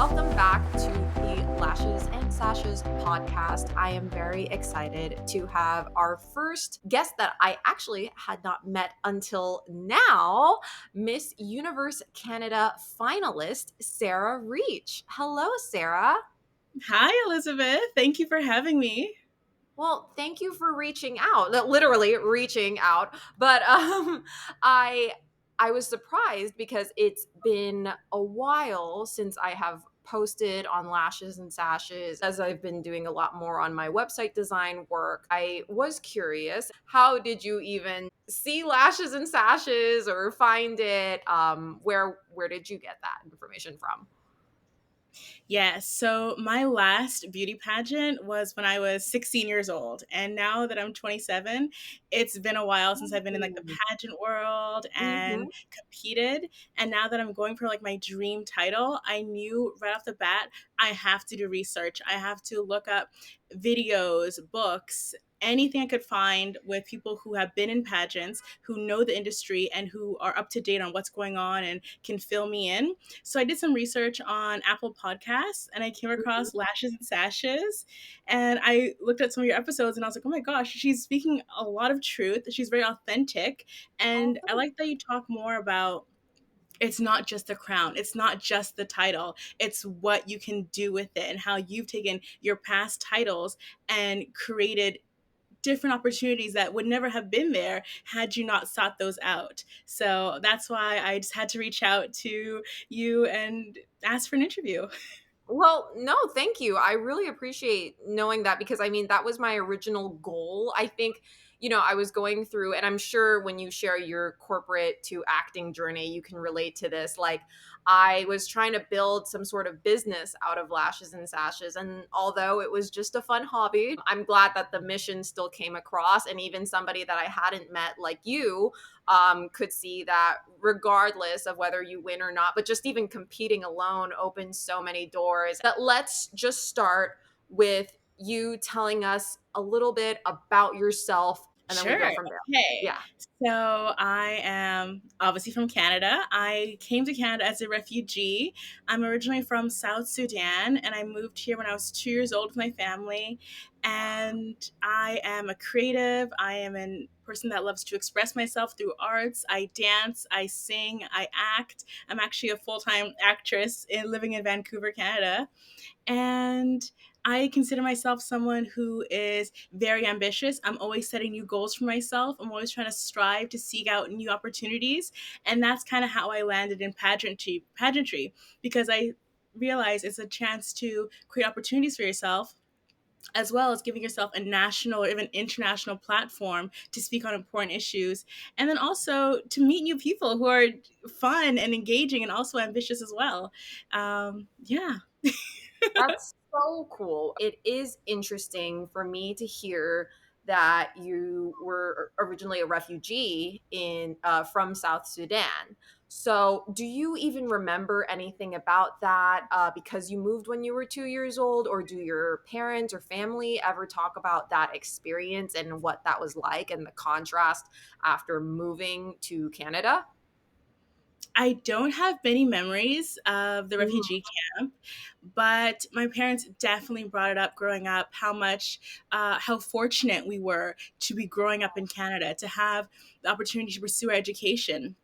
welcome back to the Lashes and Sashes podcast. I am very excited to have our first guest that I actually had not met until now, Miss Universe Canada finalist, Sarah Reech. Hello, Sarah. Hi, Elizabeth. Thank you for having me. Well, thank you for reaching out. Literally reaching out. But I was surprised because it's been a while since I have posted on Lashes and Sashes, as I've been doing a lot more on my website design work. I was curious, how did you even see Lashes and Sashes or find it? Where did you get that information from? Yes, so my last beauty pageant was when I was 16 years old. And now that I'm 27, it's been a while since I've been in like the pageant world and Mhm. competed. And now that I'm going for like my dream title, I knew right off the bat, I have to do research. I have to look up videos, books, anything I could find with people who have been in pageants, who know the industry, and who are up to date on what's going on and can fill me in. So I did some research on Apple Podcasts and I came across Lashes and Sashes. And I looked at some of your episodes and I was like, oh my gosh, she's speaking a lot of truth. She's very authentic. Oh, And I like that you talk more about it's not just the crown, it's not just the title, it's what you can do with it and how you've taken your past titles and created different opportunities that would never have been there had you not sought those out. So that's why I just had to reach out to you and ask for an interview. well, no, thank you. I really appreciate knowing that because I mean, that was my original goal. I think, I was going through, and I'm sure when you share your corporate to acting journey, you can relate to this. Like, I was trying to build some sort of business out of Lashes and Sashes. And although it was just a fun hobby, I'm glad that the mission still came across. And even somebody that I hadn't met, like you, could see that regardless of whether you win or not, but just even competing alone opens so many doors. But let's just start with you telling us a little bit about yourself and then we Sure. go from there. Okay. Yeah. So I am obviously from Canada. I came to Canada as a refugee. I'm originally from South Sudan and I moved here when I was 2 years old with my family. And I am a creative. I am a person that loves to express myself through arts. I dance, I sing, I act. I'm actually a full time actress living in Vancouver, Canada. And I consider myself someone who is very ambitious. I'm always setting new goals for myself. I'm always trying to strive to seek out new opportunities. And that's kind of how I landed in pageantry because I realize it's a chance to create opportunities for yourself as well as giving yourself a national or even international platform to speak on important issues. And then also to meet new people who are fun and engaging and also ambitious as well. Yeah. That's so cool. It is interesting for me to hear that you were originally a refugee in from South Sudan. So, do you even remember anything about that because you moved when you were 2 years old, or do your parents or family ever talk about that experience and what that was like and the contrast after moving to Canada? I don't have many memories of the Mm. refugee camp, but my parents definitely brought it up growing up how fortunate we were to be growing up in Canada, to have the opportunity to pursue our education,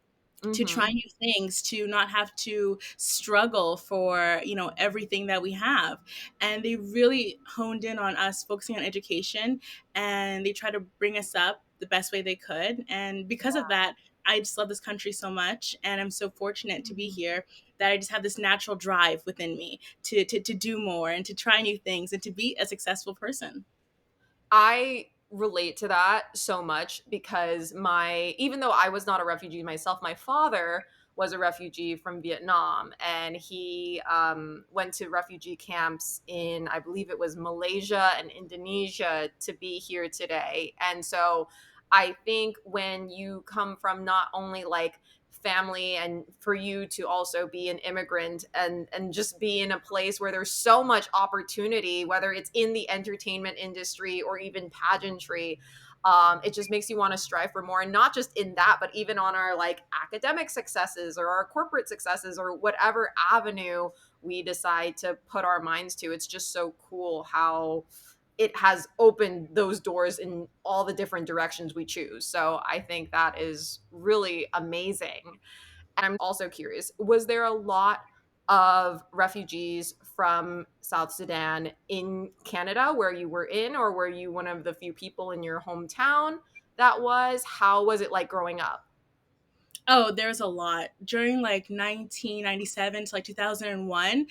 to try Mhm. new things, to not have to struggle for everything that we have. And they really honed in on us focusing on education, and they try to bring us up the best way they could. And because of that, I just love this country so much, and I'm so fortunate to be Yeah. here that I just have this natural drive within me to do more and to try new things and to be a successful person. I relate to that so much because even though I was not a refugee myself, my father was a refugee from Vietnam, and he went to refugee camps in, I believe it was Malaysia and Indonesia, to be here today. And so I think when you come from not only like family, and for you to also be an immigrant and just be in a place where there's so much opportunity, whether it's in the entertainment industry or even pageantry, It just makes you want to strive for more, and not just in that, but even on our like academic successes or our corporate successes or whatever avenue we decide to put our minds to. It's just so cool how it has opened those doors in all the different directions we choose. So I think that is really amazing. And I'm also curious, was there a lot of refugees from South Sudan in Canada where you were in, or were you one of the few people in your hometown that was? How was it like growing up? Oh, there's a lot. During like 1997 to like 2001,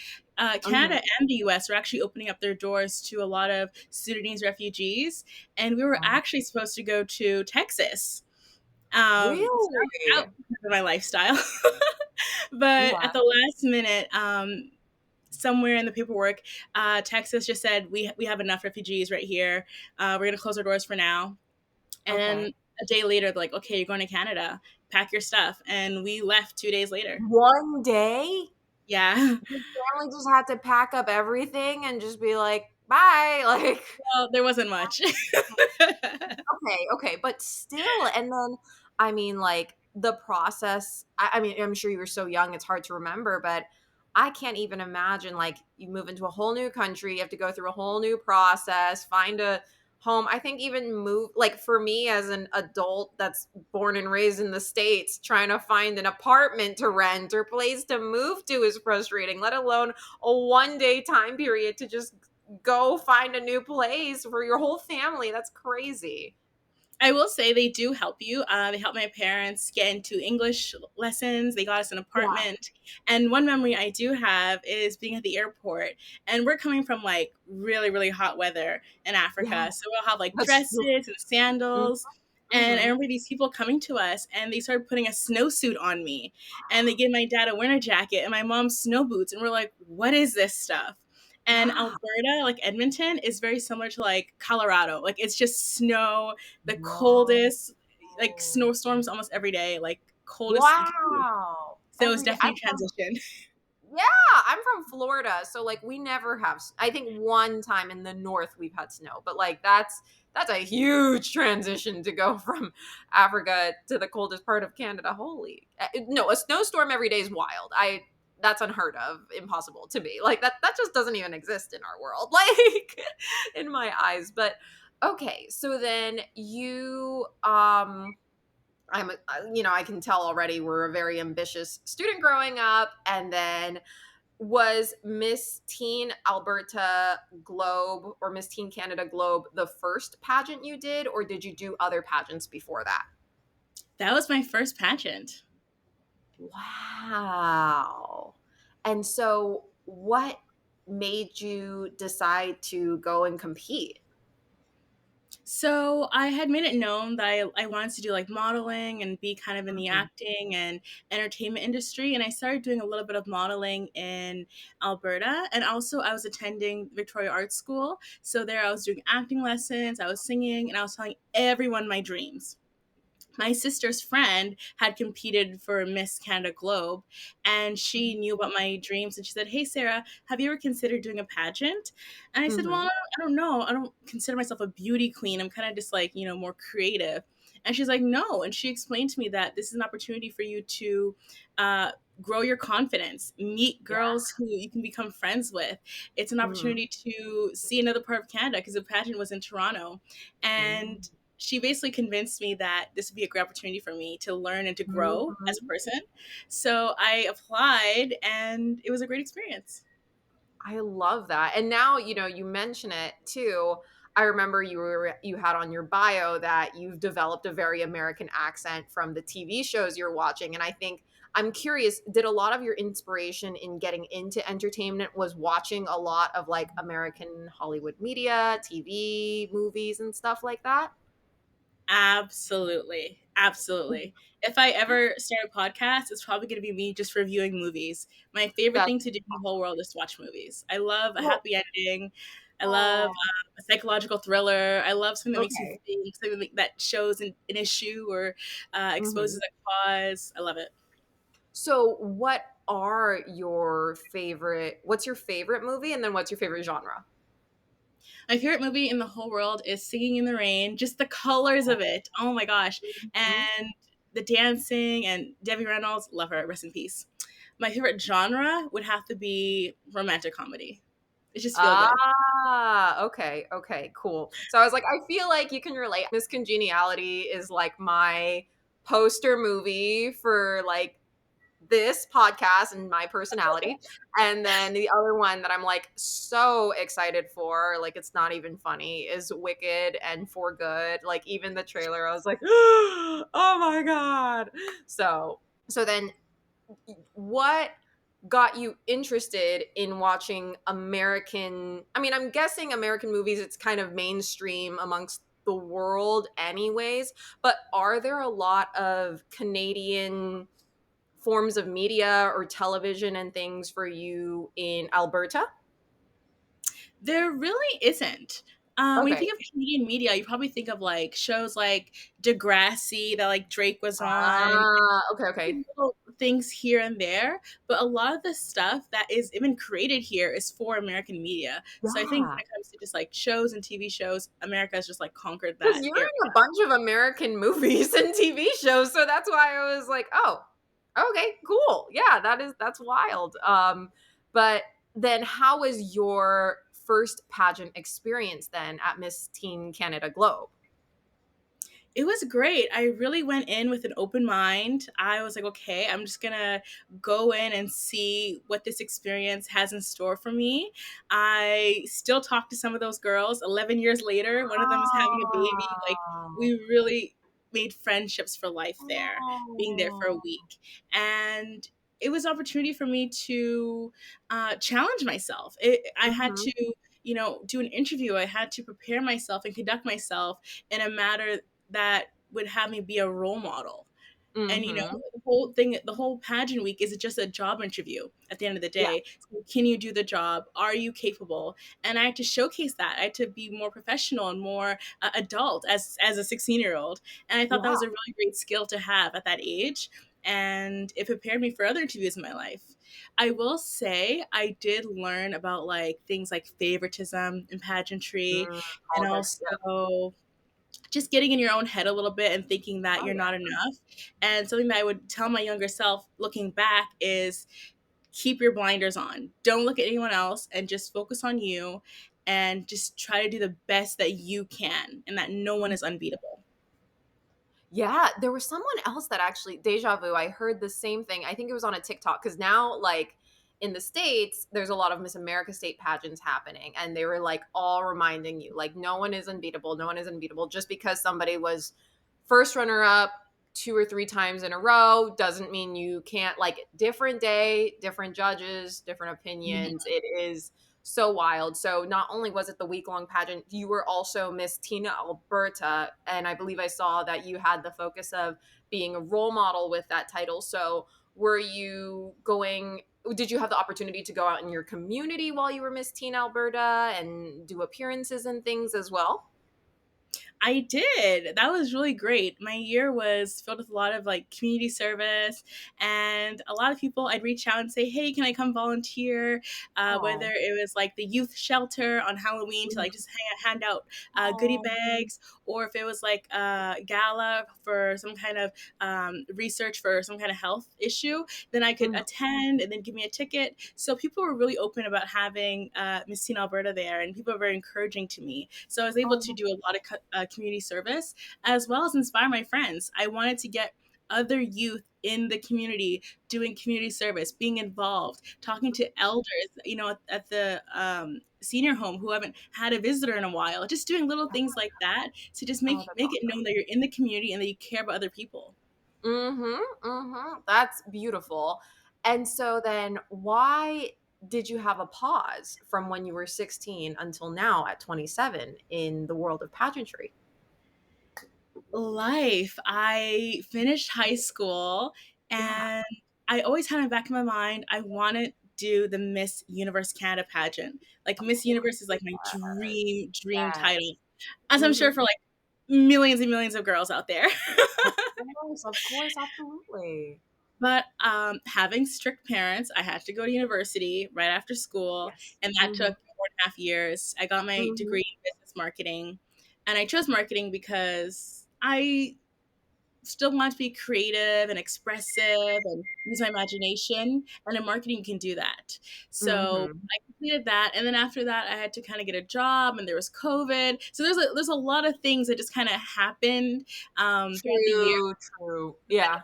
Mhm. Canada and the US were actually opening up their doors to a lot of Sudanese refugees. And we were Wow. actually supposed to go to Texas. So I was Really? out because of my lifestyle. But Yeah. at the last minute, somewhere in the paperwork, Texas just said, we have enough refugees right here. We're going to close our doors for now. And Okay. then a day later, they're like, okay, you're going to Canada. Pack your stuff. And we left 2 days later. One day? Yeah. Your family just had to pack up everything and just be like, "Bye." Like, Well, there wasn't much. okay, okay, but still, and then, I mean, like, the process I mean, I'm sure you were so young, it's hard to remember, but I can't even imagine, like, you move into a whole new country, you have to go through a whole new process, find a home. I think even move like, for me as an adult that's born and raised in the States, trying to find an apartment to rent or place to move to is frustrating, let alone a one-day time period to just go find a new place for your whole family. That's crazy. I will say they do help you. They helped my parents get into English lessons. They got us an Yeah. apartment. And one memory I do have is being at the airport. And we're coming from like really, really hot weather in Yeah, Africa. So we'll have like that's dresses true. and Mhm, sandals. And I mhm. remember these people coming to us and they started putting a snowsuit on me. And they gave my dad a winter jacket and my mom snow boots. And we're like, what is this stuff? And Yeah. Alberta, like Edmonton, is very similar to like Colorado. Like it's just snow, the Whoa. coldest, like snowstorms almost every day, like coldest you can be. Wow. So it's Every day. definitely a transition. Yeah, I'm from Florida, so, like, we never have I think one time in the north we've had snow, but, like, that's a huge transition to go from Africa to the coldest part of Canada. Holy no, a snowstorm every day is wild. I That's unheard of, impossible to me. Like, that just doesn't even exist in our world, like, in my eyes, but okay, so then I can tell already we're a very ambitious student growing up, and then was Miss Teen Alberta Globe or Miss Teen Canada Globe the first pageant you did, or did you do other pageants before that? That was my first pageant. Wow. And so, what made you decide to go and compete? So I had made it known that I wanted to do like modeling and be kind of in the Mhm, acting and entertainment industry. And I started doing a little bit of modeling in Alberta. And also, I was attending Victoria Art School. So there I was doing acting lessons, I was singing, and I was telling everyone my dreams. My sister's friend had competed for Miss Canada Globe and she knew about my dreams and she said, "Hey Sarah, have you ever considered doing a pageant?" And I said, "Well, mhm. I don't know. I don't consider myself a beauty queen. I'm kind of just like, more creative." And she's like, "No." And she explained to me that this is an opportunity for you to uh, grow your confidence, meet Yeah. girls who you can become friends with. It's an Mhm. opportunity to see another part of Canada because the pageant was in Toronto. And Mm. she basically convinced me that this would be a great opportunity for me to learn and to grow as a Mhm. person. So I applied and it was a great experience. I love that. And now, you mention it too. I remember you had on your bio that you've developed a very American accent from the TV shows you're watching. And I think I'm curious, did a lot of your inspiration in getting into entertainment was watching a lot of like American Hollywood media, TV, movies and stuff like that? Absolutely. Absolutely. If I ever start a podcast, it's probably going to be me just reviewing movies. My favorite That's thing to do in the whole world is to watch movies. I love a well, happy ending. I love oh, a psychological thriller. I love something that makes you okay. think, something that shows an issue or exposes Mhm. a cause. I love it. So, what's your favorite movie and then what's your favorite genre? My favorite movie in the whole world is Singing in the Rain. Just the colors of it. Oh my gosh. Mhm. And the dancing and Debbie Reynolds, love her, rest in peace. My favorite genre would have to be romantic comedy. It just feel good. Okay, okay, cool. So I was like, I feel like you can relate. Miss Congeniality is like my poster movie for like this podcast and my personality. And then the other one that I'm like so excited for, like it's not even funny, is Wicked and For Good. Like even the trailer, I was like, oh my God. So then what got you interested in watching American? I mean, I'm guessing American movies, it's kind of mainstream amongst the world anyways, but are there a lot of Canadian forms of media or television and things for you in Alberta? There really isn't. When you Okay. think of Canadian media, you probably think of like shows like Degrassi that like Drake was on, Okay, okay. little things here and there, but a lot of the stuff that is even created here is for American media. So I think Yeah. when it comes to just like shows and TV shows, America has just like conquered Because that you're area. in a bunch of American movies and TV shows, so that's why I was like, "Oh, okay, cool. Yeah, that's wild." But then how was your first pageant experience then at Miss Teen Canada Globe? It was great. I really went in with an open mind. I was like, okay, I'm just gonna go in and see what this experience has in store for me. I still talk to some of those girls 11 years later. One of them is having a baby. Like, Oh. we really made friendships for life there, being there for a Oh. week. And it was an opportunity for me to challenge myself. I had Mhm. to, do an interview. I had to prepare myself and conduct myself in a manner that would have me be a role model. And Mhm. the whole pageant week is just a job interview at the end of the Yeah. day. So can you do the job? Are you capable? And I had to showcase that. I had to be more professional and more adult as a 16-year-old. And I thought that Yeah. was a really great skill to have at that age. And it prepared me for other interviews in my life. I will say I did learn about like things like favoritism and pageantry, and Politics. Yeah. also just getting in your own head a little bit and thinking that Oh, you're yeah. not enough. And something that I would tell my younger self looking back is keep your blinders on. Don't look at anyone else and just focus on you and just try to do the best that you can and that no one is unbeatable. Yeah, there was someone else that actually deja vu, I heard the same thing. I think it was on a TikTok because now, like, in the States, there's a lot of Miss America state pageants happening, and they were, like, all reminding you, like, no one is unbeatable, no one is unbeatable. Just because somebody was first runner up 2 or 3 times in a row doesn't mean you can't, like, different day, different judges, different opinions. It is so wild. So not only was it the week-long pageant, you were also Miss Teen Alberta, and I believe I saw that you had the focus of being a role model with that title. So were you going did you have the opportunity to go out in your community while you were Miss Teen Alberta and do appearances and things as well? I did. That was really great. My year was filled with a lot of like community service, and a lot of people I'd reach out and say, "Hey, can I come volunteer?" Whether Oh. it was like the youth shelter on Halloween to like just hand out goodie Oh. bags, or if it was like a gala for some kind of research for some kind of health issue, then I could Mhm. attend and then give me a ticket. So people were really open about having Miss Teen Alberta there, and people were very encouraging to me. So I was able to Oh. do a lot of community service as well as inspire my friends. I wanted to get other youth in the community doing community service, being involved, talking to elders, at the senior home who haven't had a visitor in a while, just doing little things like that to just Oh, make that's make it awesome. known that you're in the community and that you care about other people. Mhm, mhm. That's beautiful. And so then why did you have a pause from when you were 16 until now at 27 in the world of pageantry? Life. I finished high school Yeah. and I always had in the back of my mind, I want to do the Miss Universe Canada pageant. Like Of Miss Universe is like my course. dream Yes. title. As I'm Mhm. sure for like millions and millions of girls out there. Of course, absolutely. But having strict parents, I had to go to university right after school, Yes. and that Mhm. took 4.5 years. I got my Mhm. degree in business marketing, and I chose marketing because I still want to be creative and expressive and use my imagination. And in marketing, you can do that. So Mhm. I completed that, and then after that, I had to kind of get a job, and there was COVID. So there's a lot of things that just kind of happened throughout the year. True, true. Yeah.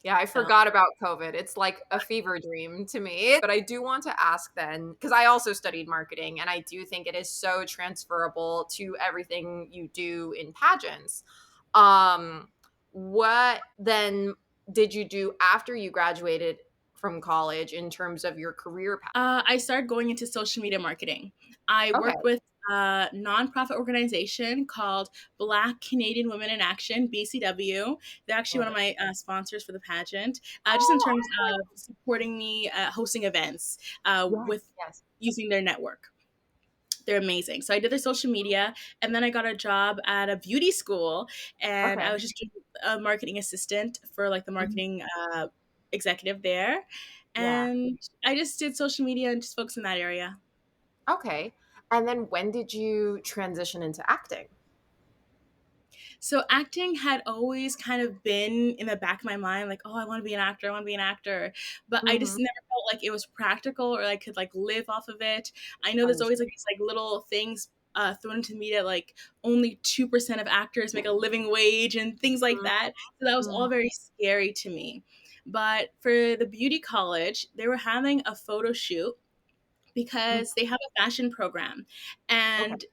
Yeah, I So forgot about COVID. It's like a fever dream to me. But I do want to ask then, because I also studied marketing and I do think it is so transferable to everything you do in pageants. Um, what then did you do after you graduated from college in terms of your career path? I started going into social media marketing. I Okay. worked with a nonprofit organization called Black Canadian Women in Action, BCW. They're actually one Love of it. my sponsors for the pageant, just in Oh, terms of supporting me hosting events yes, with yes. using their network. They're amazing. So I did their social media, and then I got a job at a beauty school, and Okay. I was just doing a marketing assistant for like the Mhm. marketing executive there. Yeah. And I just did social media and just focused in that area. Okay. And then when did you transition into acting? So acting had always kind of been in the back of my mind, like, oh, I want to be an actor, I want to be an actor. But I just Mhm. never felt like it was practical or I could like live off of it. I know there's always like Understood. these like little things thrown into the media, like only 2% of actors make a living wage and things like Mhm. that. So that was all Mhm. very scary to me. But for the beauty college, they were having a photo shoot Mhm. because they have a fashion program. Okay. And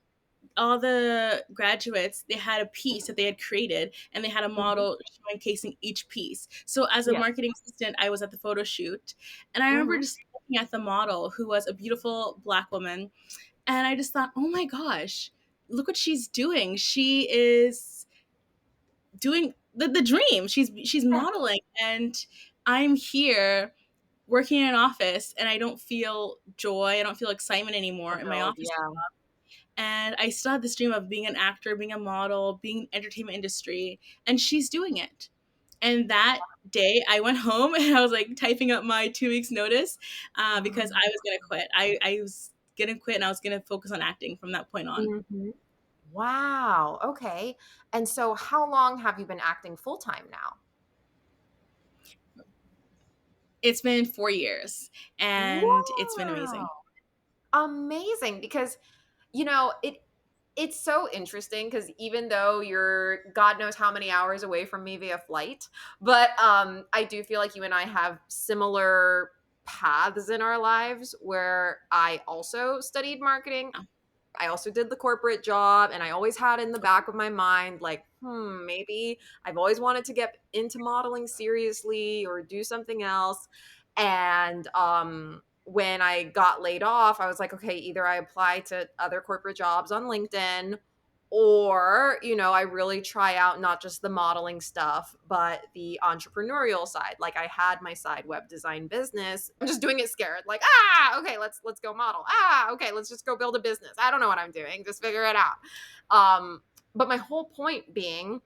all the graduates, they had a piece that they had created and they had a Mhm. model showcasing each piece. So as a Yes. marketing assistant, I was at the photo shoot, and I remember Mhm. just looking at the model, who was a beautiful black woman, and I just thought, oh my gosh, look what she's doing. She is doing the dream. She's Yeah. modeling, and I'm here working in an office and I don't feel joy, I don't feel excitement anymore in my Fulfilled, office. yeah. And I still had this dream of being an actor, being a model, being in entertainment industry, and she's doing it. And that day, I went home and I was like typing up my 2 weeks notice because Mhm. I was gonna quit. I was gonna quit and I was gonna focus on acting from that point on. Mhm. Wow, okay. And so how long have you been acting full-time now? It's been 4 years, and it's been Wow! amazing. Amazing, because, it's so interesting because even though you're God knows how many hours away from me via flight, but, I do feel like you and I have similar paths in our lives where I also studied marketing. Yeah. I also did the corporate job, and I always had in the back of my mind, like, maybe I've always wanted to get into modeling seriously or do something else. And when I got laid off, I was like, okay, either I apply to other corporate jobs on LinkedIn, or, I really try out not just the modeling stuff, but the entrepreneurial side. Like I had my side web design business. I'm just doing it scared. Like, okay, let's go model. Okay, let's just go build a business. I don't know what I'm doing. Just figure it out. Um, but my whole point being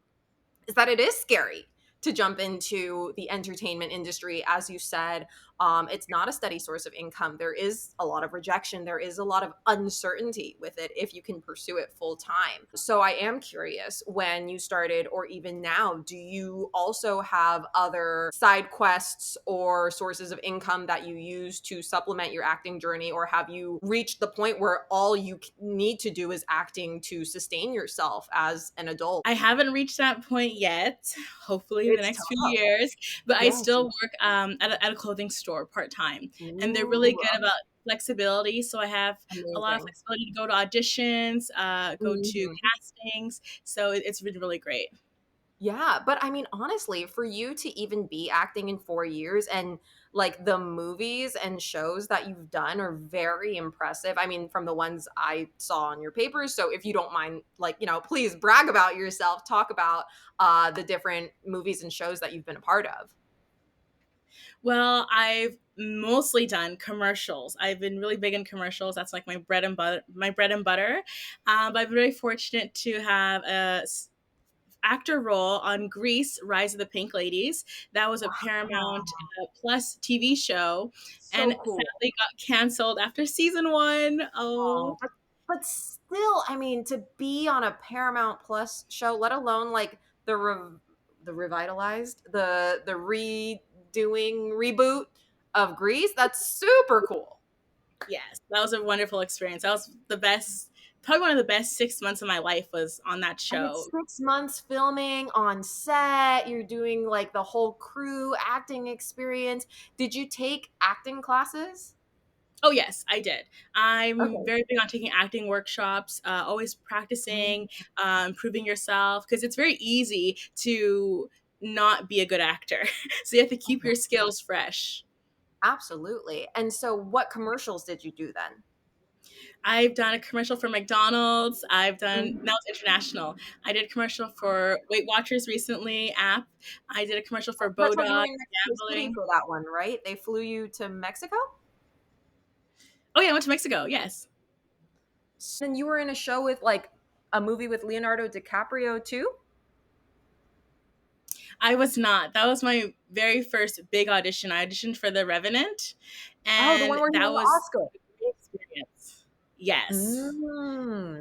is that it is scary to jump into the entertainment industry. As you said, it's not a steady source of income. There is a lot of rejection. There is a lot of uncertainty with it if you can pursue it full time. So I am curious, when you started, or even now, do you also have other side quests or sources of income that you use to supplement your acting journey? Or have you reached the point where all you need to do is acting to sustain yourself as an adult? I haven't reached that point yet, hopefully in the It's next few tough. years, but I Yes. still work at a clothing store part time. And they're really Ooh, good about flexibility. So I have a lot of amazing. flexibility to go to auditions, go to Mhm. castings. So it's really, really great. Yeah, but I mean, honestly, for you to even be acting in 4 years, and, like, the movies and shows that you've done are very impressive. I mean, from the ones I saw on your papers, so if you don't mind, like, please brag about yourself, talk about, the different movies and shows that you've been a part of. Well, I've mostly done commercials. I've been really big in commercials. That's like my bread and butter. My bread and butter. But I've been very fortunate to have actor role on Grease: Rise of the Pink Ladies. That was a Paramount Wow. Plus TV show, and So cool. sadly got canceled after season one. Oh, Oh, but still, I mean, to be on a Paramount Plus show, let alone like the revitalized, the redoing reboot of Grease, that's super cool. yes, that was a wonderful experience. That was the best, probably one of the best 6 months of my life was on that And it's show. 6 months filming on set. You're doing like the whole crew acting experience. Did you take acting classes? Oh yes, I did. I'm Okay. very big on taking acting workshops, always practicing, improving yourself because it's very easy to not be a good actor. So you have to keep Mhm. your skills fresh. Absolutely. And so what commercials did you do then? I've done a commercial for McDonald's. I've done Mhm. now it's international. I did a commercial for Weight Watchers recently app. I did a commercial for That's when you were Bodog in Mexico City gambling. for that one, right? They flew you to Mexico? Oh yeah, I went to Mexico. Yes. And you were in a show with like a movie with Leonardo DiCaprio too? I was not. That was my very first big audition. I auditioned for The Revenant, Oh, the one and where he that won the was Oscar. a great experience. Yes.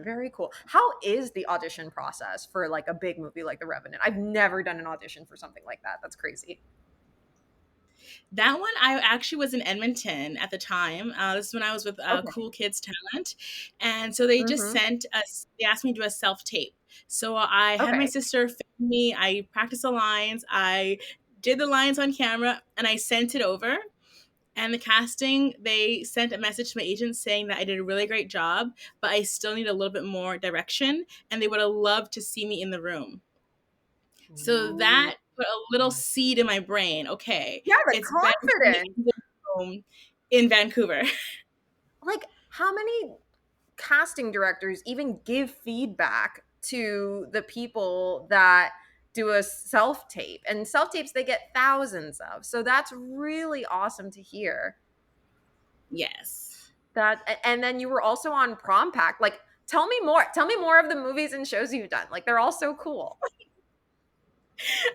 Very cool. How is the audition process for like a big movie like The Revenant? I've never done an audition for something like that. That's crazy. That one, I actually was in Edmonton at the time. This is when I was with Okay. Cool Kids Talent. And so they just Mhm. sent us, they asked me to do a self tape. So I had my Okay. sister film me. I practiced the lines. I did the lines on camera and I sent it over. And the casting, they sent a message to my agent saying that I did a really great job, but I still need a little bit more direction. And they would have loved to see me in the room. So Ooh. that put a little seed in my brain. Okay, Yeah, the it's better to be confidence. in the room in Vancouver. Like how many casting directors even give feedback to the people that do a self tape, and self tapes they get thousands of, so that's really awesome to hear. Yes. And then you were also on Prom Pack. Like tell me more of the movies and shows you've done. Like they're all so cool.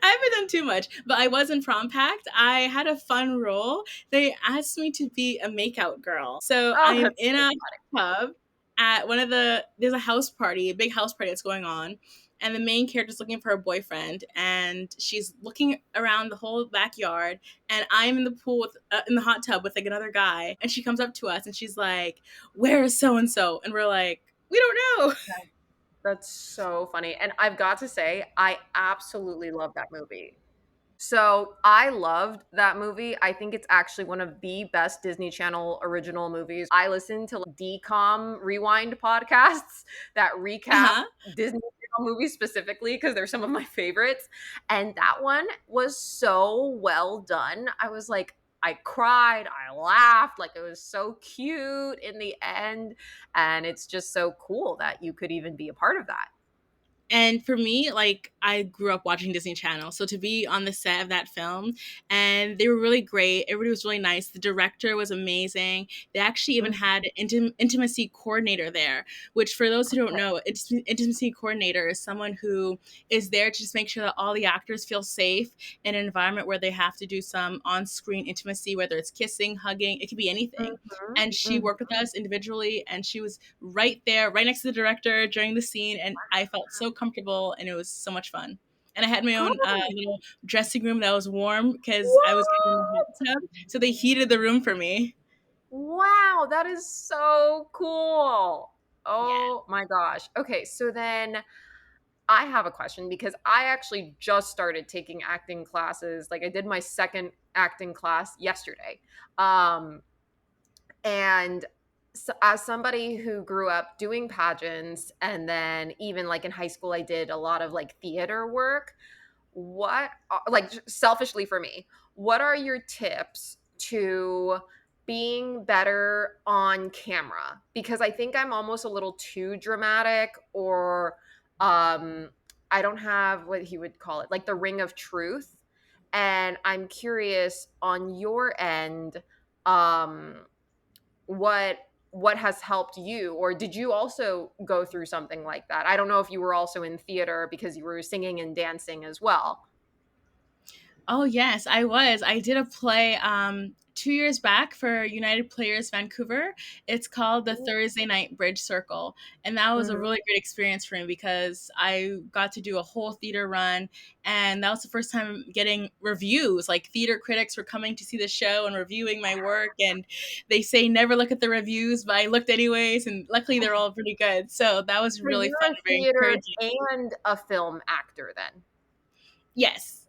I haven't done too much, but I was in Prom Pact. I had a fun role. They asked me to be a makeout girl. So Oh, I'm that's in so a funny. pub at one of there's a house party, a big house party that's going on. And the main character's looking for a boyfriend, and she's looking around the whole backyard. And I'm in the pool in the hot tub with like another guy. And she comes up to us, and she's like, "Where is so and so?" And we're like, "We don't know." That's so funny. And I've got to say, I absolutely love that movie. So I loved that movie. I think it's actually one of the best Disney Channel original movies. I listen to DCOM rewind podcasts that Uh recap huh. Disney Channel movies specifically because they're some of my favorites. And that one was so well done. I was like, I cried, I laughed, like it was so cute in the end. And it's just so cool that you could even be a part of that. And for me, like I grew up watching Disney Channel, so to be on the set of that film, and they were really great. Everybody was really nice. The director was amazing. They actually even Mhm. had an intimacy coordinator there, which for those who don't Okay. know, intimacy coordinator is someone who is there to just make sure that all the actors feel safe in an environment where they have to do some on-screen intimacy, whether it's kissing, hugging, it could be anything. Mhm. And she Mhm. worked with us individually, and she was right there, right next to the director during the scene, and I felt so comfortable, and it was so much fun. And I had my own Good. little dressing room that was warm because I was getting in the What? hot tub, so they heated the room for me. Wow, that is so cool. Yeah. Oh my gosh. Okay, so then I have a question because I actually just started taking acting classes. Like I did my second acting class yesterday. Um and as somebody who grew up doing pageants and then even like in high school I did a lot of like theater work, like selfishly for me, what are your tips to being better on camera? Because I think I'm almost a little too dramatic, or um I don't have what he would call it, like the ring of truth. And I'm curious on your end, um what what has helped you, or did you also go through something like that? I don't know if you were also in theater because you were singing and dancing as well. Oh yes, I was. I did a play 2 years back for United Players Vancouver. It's called the Thursday Night Bridge Circle, and that was a Mhm. really great experience for me because I got to do a whole theater run, and that was the first time getting reviews. Like theater critics were coming to see the show and reviewing my work, and they say never look at the reviews, but I looked anyways, and luckily they're all pretty good. So that was So really you're fun a and very theater encouraging. and a film actor then. Yes.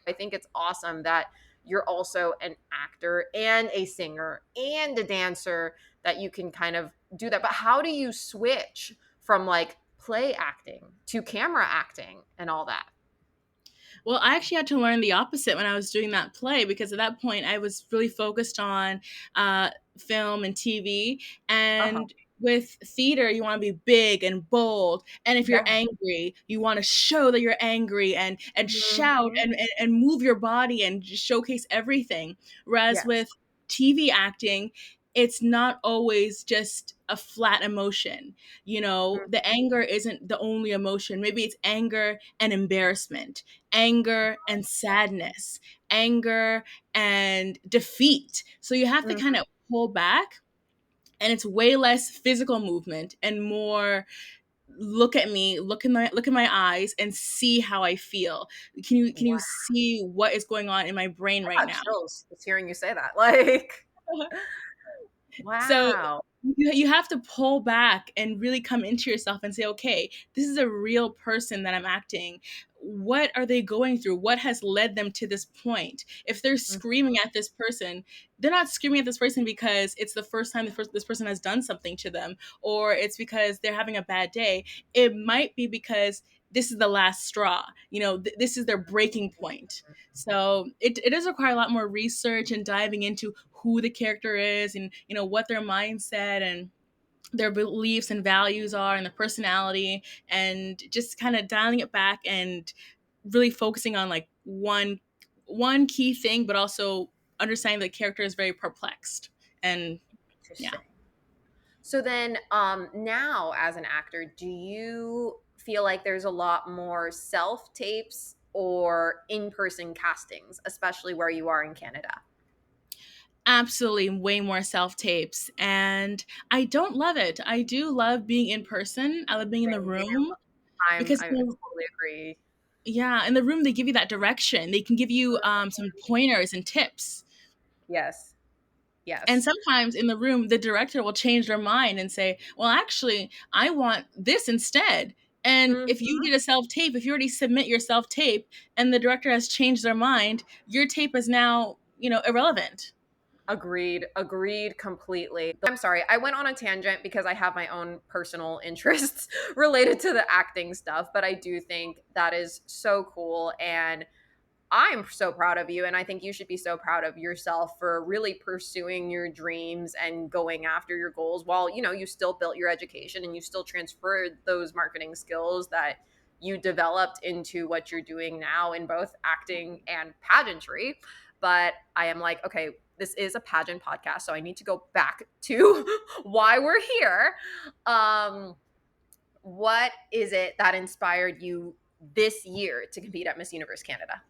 I think it's awesome that you're also an actor and a singer and a dancer, that you can kind of do that. But how do you switch from like play acting to camera acting and all that? Well, I actually had to learn the opposite when I was doing that play because at that point I was really focused on film and TV. Uh-huh. And with theater, you want to be big and bold. And if you're Yeah. angry, you want to show that you're angry and shout Mhm. and move your body and just showcase everything. Whereas Yes. with TV acting, it's not always just a flat emotion. You know, Mm. the anger isn't the only emotion. Maybe it's anger and embarrassment, anger and sadness, anger and defeat. So you have to Mhm. kind of pull back, and it's way less physical movement and more look at me, look in my eyes and see how I feel. Can you Wow. see what is going on in my brain I right got now? chills just hearing you say that. Like, So wow. you have to pull back and really come into yourself and say, okay, this is a real person that I'm acting. What are they going through? What has led them to this point? If they're Mhm. screaming at this person, they're not screaming at this person because it's the first time this person has done something to them, or it's because they're having a bad day. It might be because this is the last straw. You know, this is their breaking point. So it does require a lot more research and diving into who the character is and what their mindset and their beliefs and values are and their personality, and just kind of dialing it back and really focusing on like one key thing, but also understanding the character is very perplexed. And yeah. Interesting. So then, now as an actor, do you feel like there's a lot more self tapes or in person castings, especially where you are in Canada? Absolutely, way more self tapes. And I don't love it. I do love being in person. I love being in the Same here. room because I totally agree. yeah, in the room they give you that direction. They can give you some pointers and tips. Yes. And Yes. sometimes in the room, the director will change their mind and say, well, actually, I want this instead. And if you Mhm. did a self tape, if you already submit your self tape and the director has changed their mind, your tape is now, irrelevant. Agreed, agreed completely. I'm sorry, I went on a tangent because I have my own personal interests related to the acting stuff, but I do think that is so cool, and I'm so proud of you, and I think you should be so proud of yourself for really pursuing your dreams and going after your goals while, you still built your education and you still transferred those marketing skills that you developed into what you're doing now in both acting and pageantry. But I am like, okay, this is a pageant podcast, so I need to go back to why we're here. Um, what is it that inspired you this year to compete at Miss Universe Canada?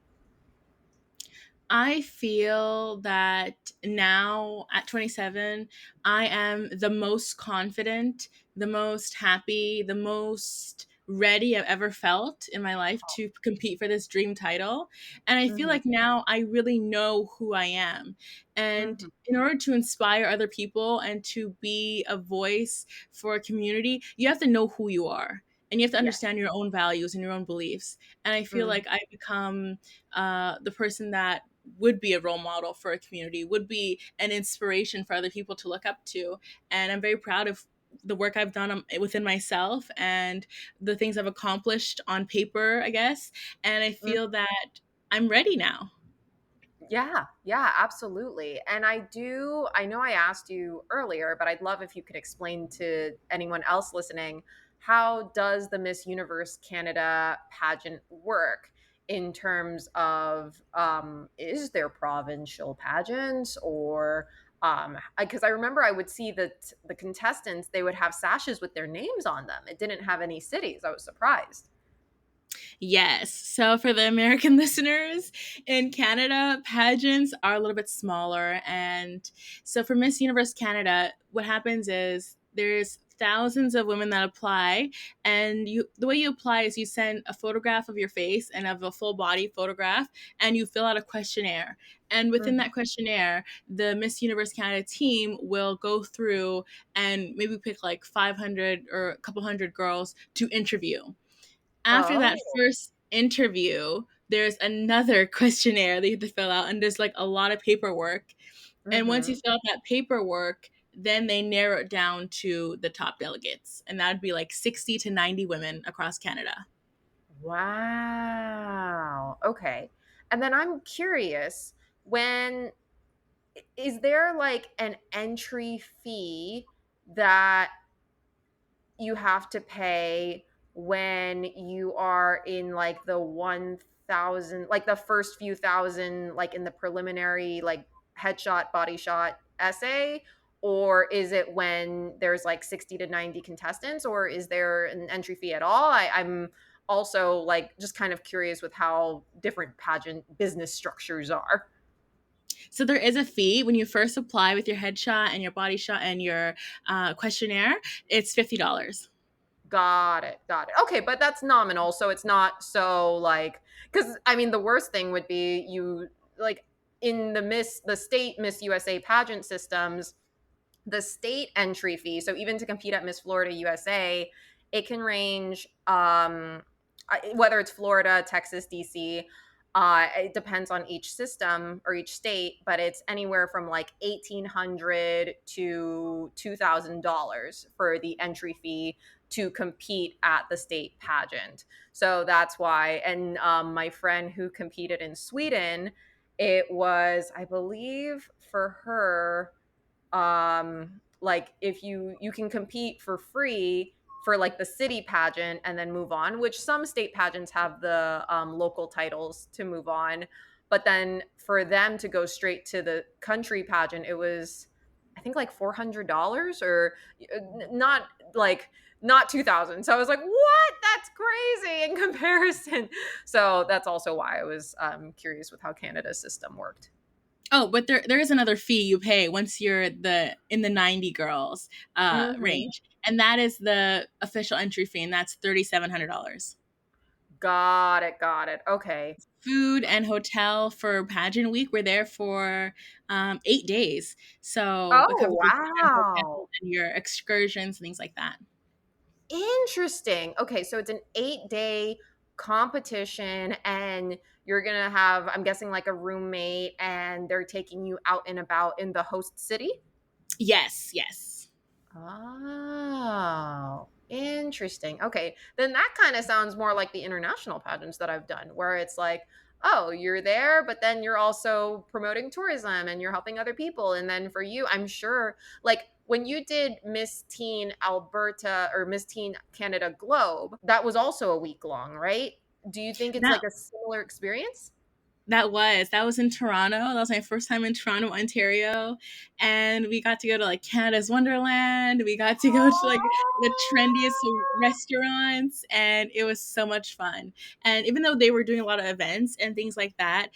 I feel that now at 27, I am the most confident, the most happy, the most ready I've ever felt in my life to compete for this dream title. And I feel Mhm, like now I really know who I am. And mhm. in order to inspire other people and to be a voice for a community, you have to know who you are. And you have to Yes. understand your own values and your own beliefs. And I feel Mhm. like I become the person that would be a role model for a community, would be an inspiration for other people to look up to. And I'm very proud of the work I've done within myself and the things I've accomplished on paper, I guess. And I Mm. feel that I'm ready now. Yeah, yeah, absolutely. And I know I asked you earlier, but I'd love if you could explain to anyone else listening, how does the Miss Universe Canada pageant work in terms of, is there provincial pageants, or Because I remember I would see that the contestants, they would have sashes with their names on them. It didn't have any cities. I was surprised. Yes. So for the American listeners, in Canada, pageants are a little bit smaller. And so for Miss Universe Canada, what happens is there's thousands of women that apply, and you the way you apply is you send a photograph of your face and of a full body photograph, and you fill out a questionnaire. And within Mhm. that questionnaire, the Miss Universe Canada team will go through and maybe pick like 500 or a couple hundred girls to interview. After that Oh. first interview, there's another questionnaire that you have to fill out, and there's like a lot of paperwork. And once you Mhm. fill out that paperwork, then they narrow it down to the top delegates, and that'd be like 60 to 90 women across Canada. Wow. Okay. And then I'm curious, when is there like an entry fee that you have to pay when you are in like the 1,000, like the first few thousand, like in the preliminary, like headshot, body shot essay? Or is it when there's like 60 to 90 contestants, or is there an entry fee at all? I'm also like just kind of curious with how different pageant business structures are. So there is a fee when you first apply with your headshot and your body shot and your questionnaire. It's $50. Got it. Got it. Okay, but that's nominal, so it's not so like, because I mean the worst thing would be you like in the state Miss USA pageant systems, the state entry fee, so even to compete at Miss Florida USA, it can range whether it's Florida, Texas, DC, it depends on each system or each state, but it's anywhere from like 1,800 to $2,000 for the entry fee to compete at the state pageant. So that's why. And my friend who competed in Sweden, it was, I believe, for her, like if you can compete for free for like the city pageant and then move on, which some state pageants have the local titles to move on, but then for them to go straight to the country pageant, it was, I think, like $400, or not like, not 2,000. So I was like, what? That's crazy in comparison. So that's also why I was curious with how Canada's system worked. Oh, but there is another fee you pay once you're the in the 90 girls Hmm. range, and that is the official entry fee, and that's $3,700. Got it. Got it. Okay. Food and hotel for pageant week. We're there for 8 days, so it Oh, covers your food and hotel wow. and your excursions and things like that. Interesting. Okay, so it's an 8-day competition, and you're gonna have, I'm guessing, like a roommate, and they're taking you out and about in the host city? Yes, yes. Oh, interesting. Okay. Then that kind of sounds more like the international pageants that I've done, where it's like, oh, you're there, but then you're also promoting tourism and you're helping other people. And then for you, I'm sure, like when you did Miss Teen Alberta or Miss Teen Canada Globe, that was also a week long, right? Do you think it's That like a similar experience? that was in Toronto. That was my first time in Toronto, Ontario, and we got to go to like Canada's Wonderland. We got to go to like the trendiest restaurants, and it was so much fun. And even though they were doing a lot of events and things like that,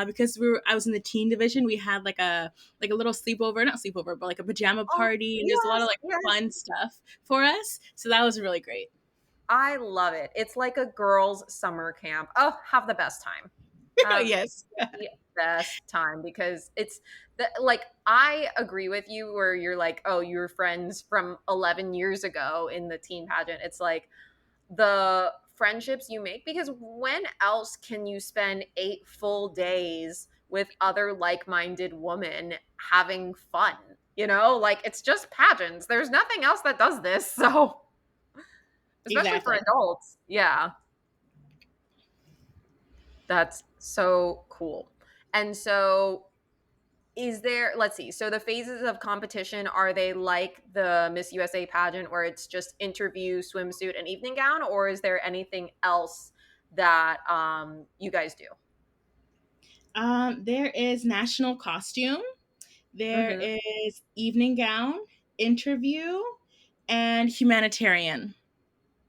because I was in the teen division, we had like a little sleepover, not sleepover, but like a pajama Oh, party, and there's a lot of yes, like yes. fun stuff for us. So that was really great. I love it. It's like a girls' summer camp. Oh, have the best time. Have Yes. the best time, because it's like I agree with you where you're like, oh, you're friends from 11 years ago in the teen pageant. It's like the friendships you make, because when else can you spend 8 full days with other like-minded women having fun? Like it's just pageants. There's nothing else that does this. So, especially for Exactly. adults. Yeah. That's so cool. And so, is there, let's see, so the phases of competition, are they like the Miss USA pageant where it's just interview, swimsuit, and evening gown, or is there anything else that you guys do? There is national costume. There Mhm. is evening gown, interview, and humanitarian.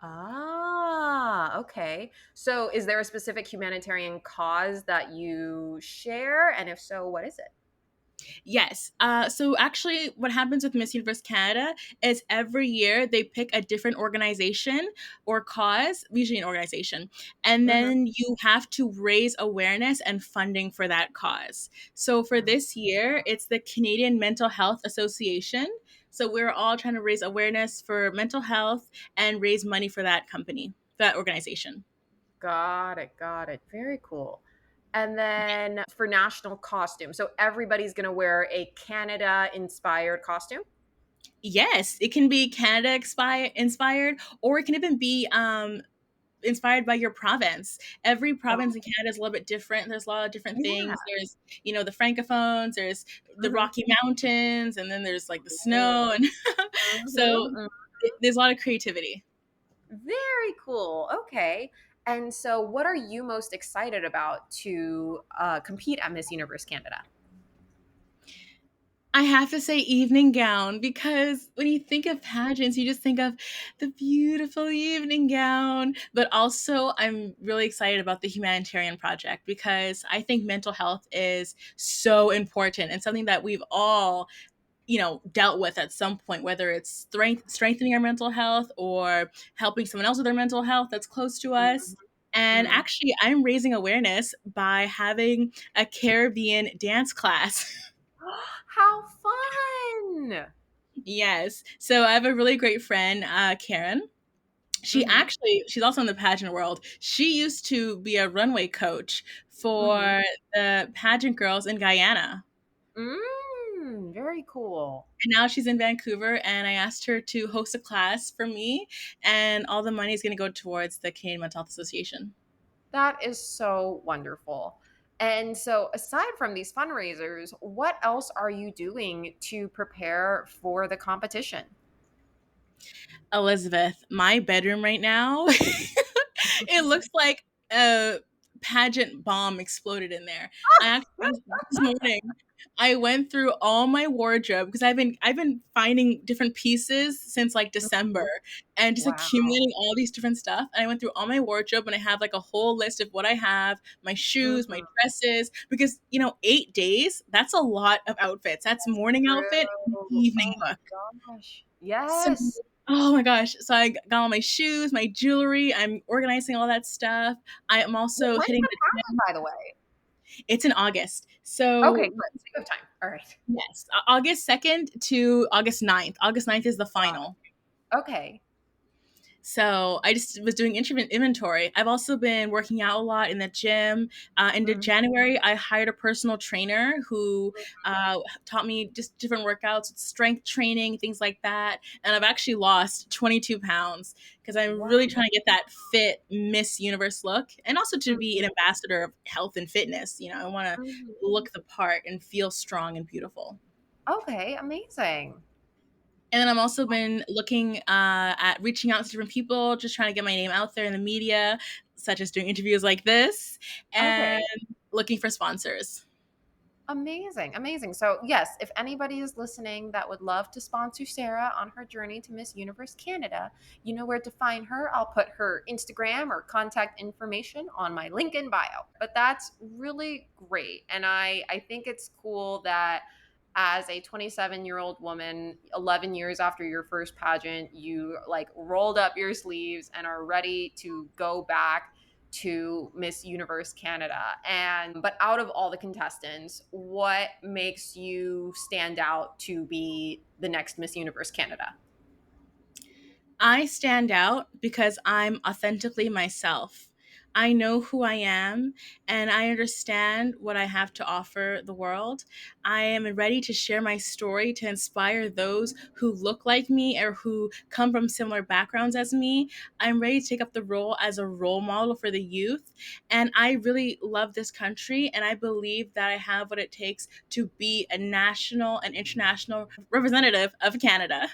Ah, okay. So is there a specific humanitarian cause that you share? And if so, what is it? Yes. So actually, what happens with Miss Universe Canada is every year they pick a different organization or cause, usually an organization, and Mhm. then you have to raise awareness and funding for that cause. So for Ah, this year, it's the Canadian Mental Health Association. So we're all trying to raise awareness for mental health and raise money for that company, that organization. got it, got it. Very cool. And then for national costume, so everybody's gonna wear a Canada-inspired costume? Yes, it can be inspired, or it can even be inspired by your province. Every province in Oh, Canada is a little bit different. There's a lot of different yeah. things. There's, the francophones, there's the Mhm. Rocky Mountains, and then there's like the snow, and so Mhm, mhm. there's a lot of creativity. Very cool. Okay. And so, what are you most excited about to compete at Miss Universe Canada? I have to say evening gown because when you think of pageants, you just think of the beautiful evening gown. But also, I'm really excited about the humanitarian project because I think mental health is so important and something that we've all dealt with at some point, whether it's strengthening our mental health or helping someone else with their mental health that's close to us. Mhm, And mhm. actually, I'm raising awareness by having a Caribbean dance class. How fun! Yes. So I have a really great friend, Karen. Mhm, She's also in the pageant world. She used to be a runway coach mhm. for the pageant girls in Guyana. Very cool. And now she's in Vancouver, and I asked her to host a class for me, and all the money is going to go towards the Canadian Mental Health Association. That is so wonderful. And so, aside from these fundraisers, what else are you doing to prepare for the competition? Elizabeth, my bedroom right now, it looks like a pageant bomb exploded in there. I actually this morning I went through all my wardrobe because I've been finding different pieces since like December Mhm. and just Wow. accumulating all these different stuff. And I went through all my wardrobe and I have like a whole list of what I have, my shoes, my Mhm. dresses, because 8 days, that's a lot of outfits. That's morning outfit and True. evening Oh look. my gosh. So, Yes. oh my gosh. So I got all my shoes, my jewelry. I'm organizing all that stuff. I am also When's hitting the the pageant, gym. by the way? It's in August. Okay, So, good. So you have time. All right. yes, August 2nd to August 9th. August 9th is the final. Okay. So I just was doing inventory. I've also been working out a lot in the gym. In Mhm. January, I hired a personal trainer who taught me just different workouts, strength training, things like that. And I've actually lost 22 pounds because I'm Wow. really trying to get that fit Miss Universe look and also to be Mhm. an ambassador of health and fitness. I want to Mhm. look the part and feel strong and beautiful. Okay, amazing. And then I've also been looking at reaching out to different people, just trying to get my name out there in the media, such as doing interviews like this, and Okay. looking for sponsors. Amazing, amazing. So, yes, if anybody is listening that would love to sponsor Sarah on her journey to Miss Universe Canada, you know where to find her. I'll put her Instagram or contact information on my link in bio. But that's really great. And I think it's cool that as a 27-year-old woman, 11 years after your first pageant, you like rolled up your sleeves and are ready to go back to Miss Universe Canada. But out of all the contestants, what makes you stand out to be the next Miss Universe Canada? I stand out because I'm authentically myself. I know who I am and I understand what I have to offer the world. I am ready to share my story to inspire those who look like me or who come from similar backgrounds as me. I'm ready to take up the role as a role model for the youth. And I really love this country and I believe that I have what it takes to be a national and international representative of Canada.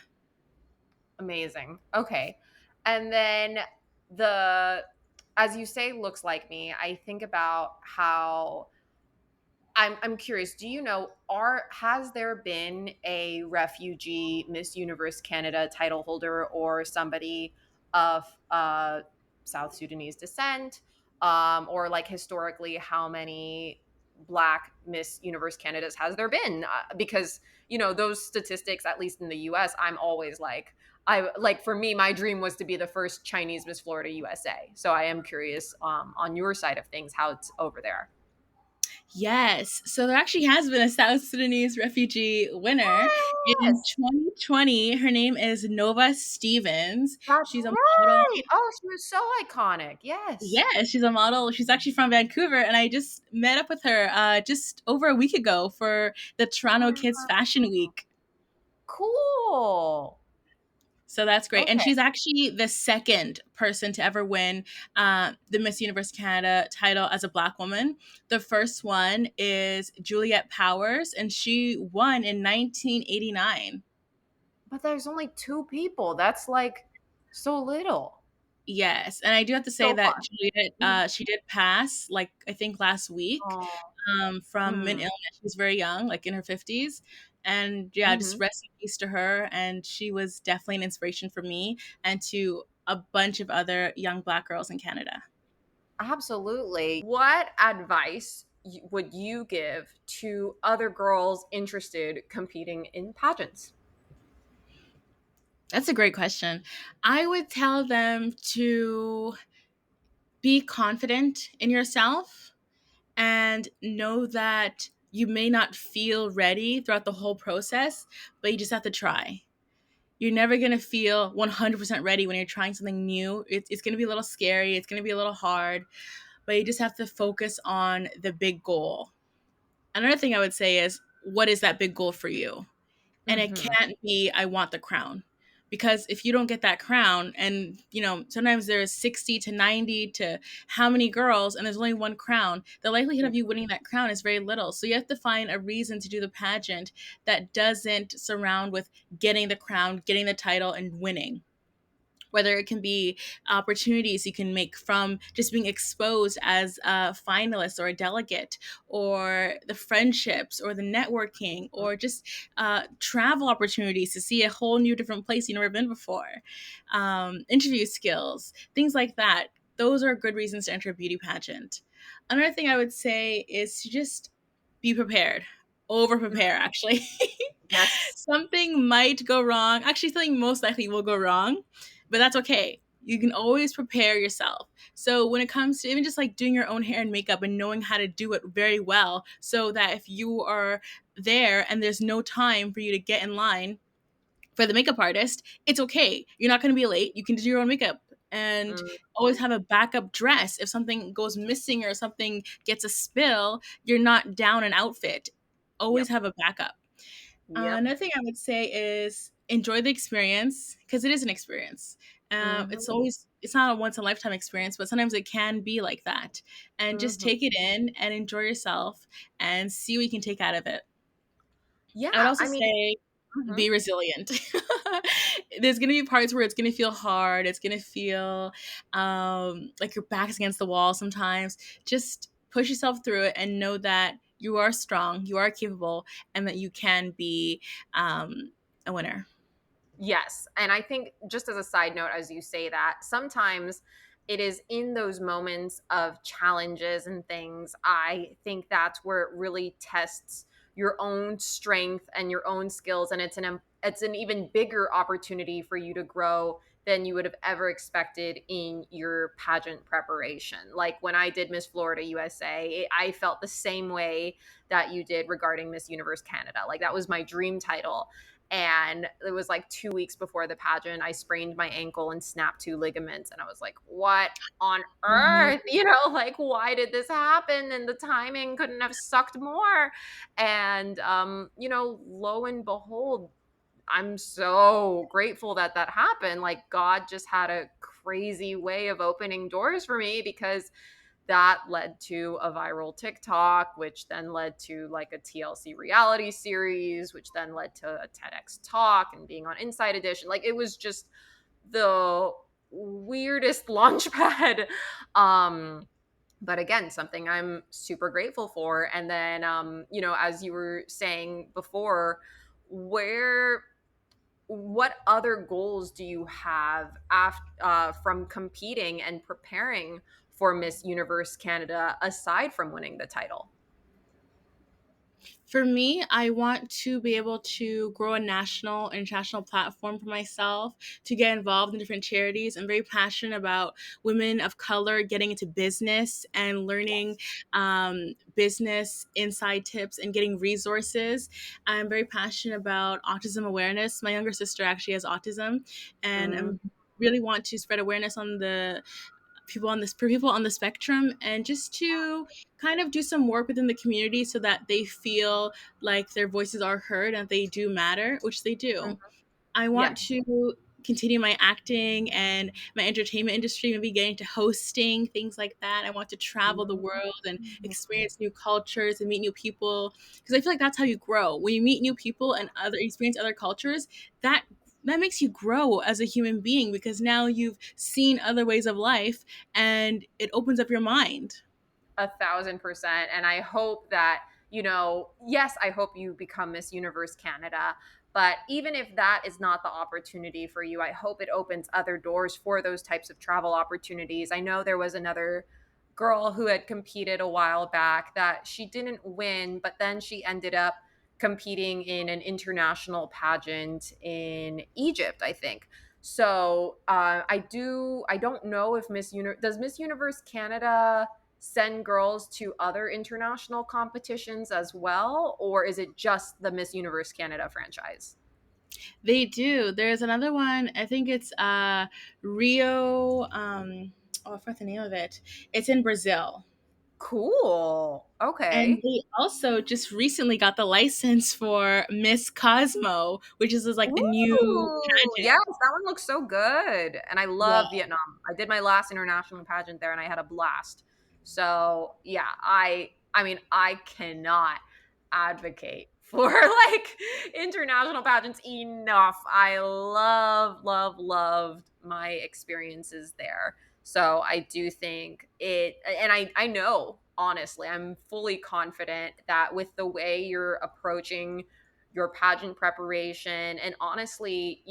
Amazing. Okay. And then the as you say looks like me, I think about how I'm curious, do you know, are has there been a refugee Miss Universe Canada title holder or somebody of South Sudanese descent? Or like historically, how many Black Miss Universe Canadas has there been? Because those statistics, at least in the U.S., I'm always like, I like for me, my dream was to be the first Chinese Miss Florida USA. So I am curious on your side of things how it's over there. Yes. So there actually has been a South Sudanese refugee winner in Yes, 2020. Her name is Nova Stevens. that's She's a model. right. Oh, she was so iconic. Yes. Yeah, she's a model. She's actually from Vancouver, and I just met up with her just over a week ago for the Toronto Kids Wow. Fashion Week. Cool. So that's great. And Okay. she's actually the second person to ever win the Miss Universe Canada title as a Black woman. The first one is Juliette Powers, and she won in 1989. But there's only two people. That's like so little. Yes, and I do have to say So that far. Juliette, Mhm. she did pass, like I think last week, Oh. from an Mm. illness. She was very young, like in her 50s, and yeah, just Hmm. rest in peace to her. And she was definitely an inspiration for me and to a bunch of other young Black girls in Canada. Absolutely. What advice would you give to other girls interested competing in pageants? That's a great question. I would tell them to be confident in yourself and know that you may not feel ready throughout the whole process, but you just have to try. You're never going to feel 100% ready when you're trying something new. It's going to be a little scary, it's going to be a little hard, but you just have to focus on the big goal. Another thing I would say is, what is that big goal for you? And it Hmm. can't be I want the crown. Because if you don't get that crown, and sometimes there's 60 to 90 to how many girls and there's only one crown, the likelihood of you winning that crown is very little. So you have to find a reason to do the pageant that doesn't surround with getting the crown, getting the title, and winning. Whether it can be opportunities you can make from just being exposed as a finalist or a delegate, or the friendships or the networking, or just travel opportunities to see a whole new different place you've never been before, interview skills, things like that. Those are good reasons to enter a beauty pageant. Another thing I would say is to just be prepared, over prepare actually. Yes. Something might go wrong. Actually, something most likely will go wrong, but that's okay. You can always prepare yourself. So when it comes to even just like doing your own hair and makeup and knowing how to do it very well, so that if you are there and there's no time for you to get in line for the makeup artist, it's okay. You're not going to be late. You can do your own makeup and always Mhm. have a backup dress. If something goes missing or something gets a spill, you're not down an outfit. Always Yep. have a backup. Yep. Another thing I would say is enjoy the experience, because it is an experience. Mhm. It's not a once in a lifetime experience, but sometimes it can be like that. And just Mhm. take it in and enjoy yourself and see what you can take out of it. I would Yeah, also I mean, say mhm. be resilient. There's going to be parts where it's going to feel hard. It's going to feel like your back's against the wall sometimes. Just push yourself through it and know that you are strong, you are capable, and that you can be a winner. Yes. And I think, just as a side note, as you say that, sometimes it is in those moments of challenges and things, I think that's where it really tests your own strength and your own skills. And it's an even bigger opportunity for you to grow than you would have ever expected in your pageant preparation. Like when I did Miss Florida USA, I felt the same way that you did regarding Miss Universe Canada. Like that was my dream title, and it was like 2 weeks before the pageant. I sprained my ankle and snapped two ligaments. And I was like, what on Oh, no. earth? Like, why did this happen? And the timing couldn't have sucked more. And, lo and behold, I'm so grateful that that happened. Like, God just had a crazy way of opening doors for me, because that led to a viral TikTok, which then led to like a TLC reality series, which then led to a TEDx talk and being on Inside Edition. Like it was just the weirdest launch pad. Um, But again, something I'm super grateful for. And then, as you were saying before, where what other goals do you have from competing and preparing for Miss Universe Canada aside from winning the title? For me, I want to be able to grow a national, international platform for myself, to get involved in different charities. I'm very passionate about women of color getting into business and learning business inside tips and getting resources. I'm very passionate about autism awareness. My younger sister actually has autism, and Mm, I'm really want to spread awareness on the people on this for people on the spectrum, and just to kind of do some work within the community so that they feel like their voices are heard and they do matter, which they mhm. do. I want Yes. to continue my acting and my entertainment industry, maybe getting to hosting, things like that. I want to travel the Mm. world and experience new cultures and meet new people, because I feel like that's how you grow. When you meet new people and other experience other cultures, that that makes you grow as a human being, because now you've seen other ways of life and it opens up your mind. 1,000%. And I hope that, yes, I hope you become Miss Universe Canada. But even if that is not the opportunity for you, I hope it opens other doors for those types of travel opportunities. I know there was another girl who had competed a while back that she didn't win, but then she ended up competing in an international pageant in Egypt, I think. So I don't know if does Miss Universe Canada send girls to other international competitions as well, or is it just the Miss Universe Canada franchise? They do. There's another one. I think it's Rio. Oh, I forgot the name of it. It's in Brazil. Cool. And Okay. they also just recently got the license for Miss Cosmo, which is like a new Ooh, pageant. yes, that one looks so good. And I Yeah. love Vietnam. I did my last international pageant there and I had a blast. So, yeah, I mean, I cannot advocate for like international pageants enough. I loved my experiences there. So, I do think and I know honestly, I'm fully confident that with the way you're approaching your pageant preparation. And honestly,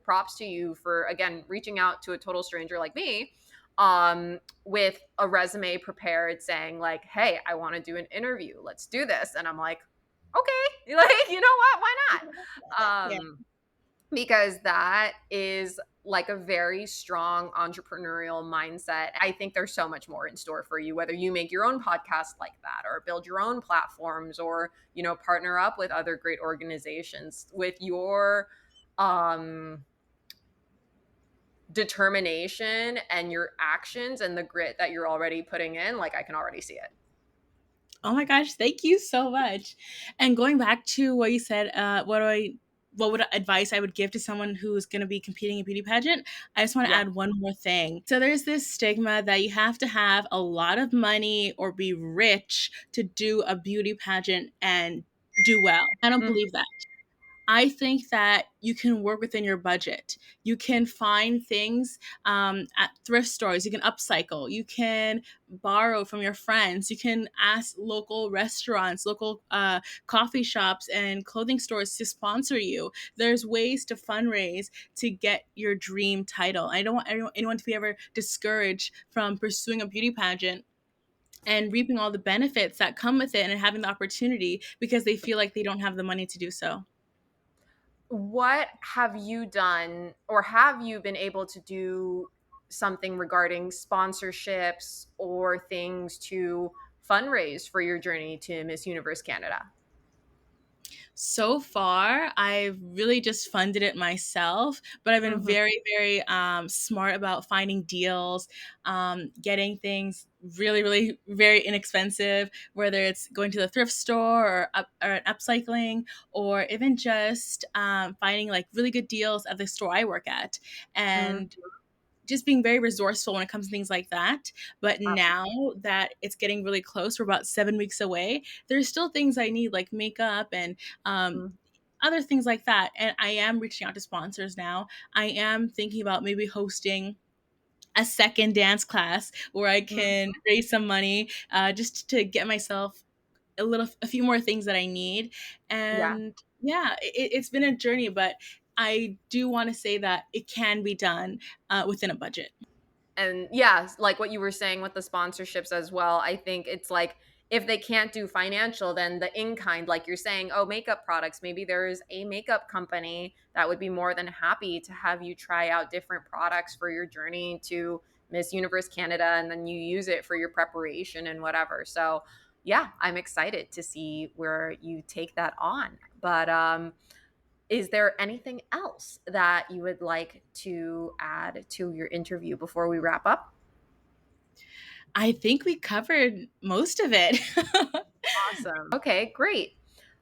props to you for again reaching out to a total stranger like me with a resume prepared saying like, "Hey, I want to do an interview. Let's do this." And I'm like, "Okay." Like, you know what? Why not? Yeah. Because that is like a very strong entrepreneurial mindset. I think there's so much more in store for you, whether you make your own podcast like that or build your own platforms or, partner up with other great organizations with your um determination and your actions and the grit that you're already putting in. Like I can already see it. Oh my gosh, thank you so much. And going back to what you said, what would advice I would give to someone who's going to be competing in beauty pageant? I just want to Yeah. add one more thing. So there's this stigma that you have to have a lot of money or be rich to do a beauty pageant and do well. I don't Mhm. believe that. I think that you can work within your budget. You can find things at thrift stores. You can upcycle. You can borrow from your friends. You can ask local restaurants, local coffee shops, and clothing stores to sponsor you. There's ways to fundraise to get your dream title. I don't want anyone to be ever discouraged from pursuing a beauty pageant and reaping all the benefits that come with it and having the opportunity because they feel like they don't have the money to do so. What have you done or have you been able to do something regarding sponsorships or things to fundraise for your journey to Miss Universe Canada? So far, I've really just funded it myself, but I've been Mhm, very, very smart about finding deals, getting things really, really very inexpensive, whether it's going to the thrift store or upcycling, or even just finding like really good deals at the store I work at. mhm, And just being very resourceful when it comes to things like that. But now absolutely. that it's getting really close, we're about 7 weeks away. There's still things I need like makeup and Mhm, other things like that. And I am reaching out to sponsors now. I am thinking about maybe hosting a second dance class where I can Mhm. raise some money, just to get myself a few more things that I need. Yeah. And yeah, it's been a journey, but I do want to say that it can be done within a budget. And yeah, like what you were saying with the sponsorships as well, I think it's like if they can't do financial, then the in kind, like you're saying, oh, makeup products, maybe there's a makeup company that would be more than happy to have you try out different products for your journey to Miss Universe Canada, and then you use it for your preparation and whatever. So yeah, I'm excited to see where you take that on. But is there anything else that you would like to add to your interview before we wrap up? I think we covered most of it. Awesome. Okay, great.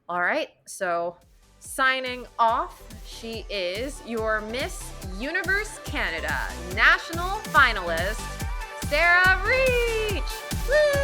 All right. So, signing off, she is your Miss Universe Canada national finalist, Sarah Reech. Woo!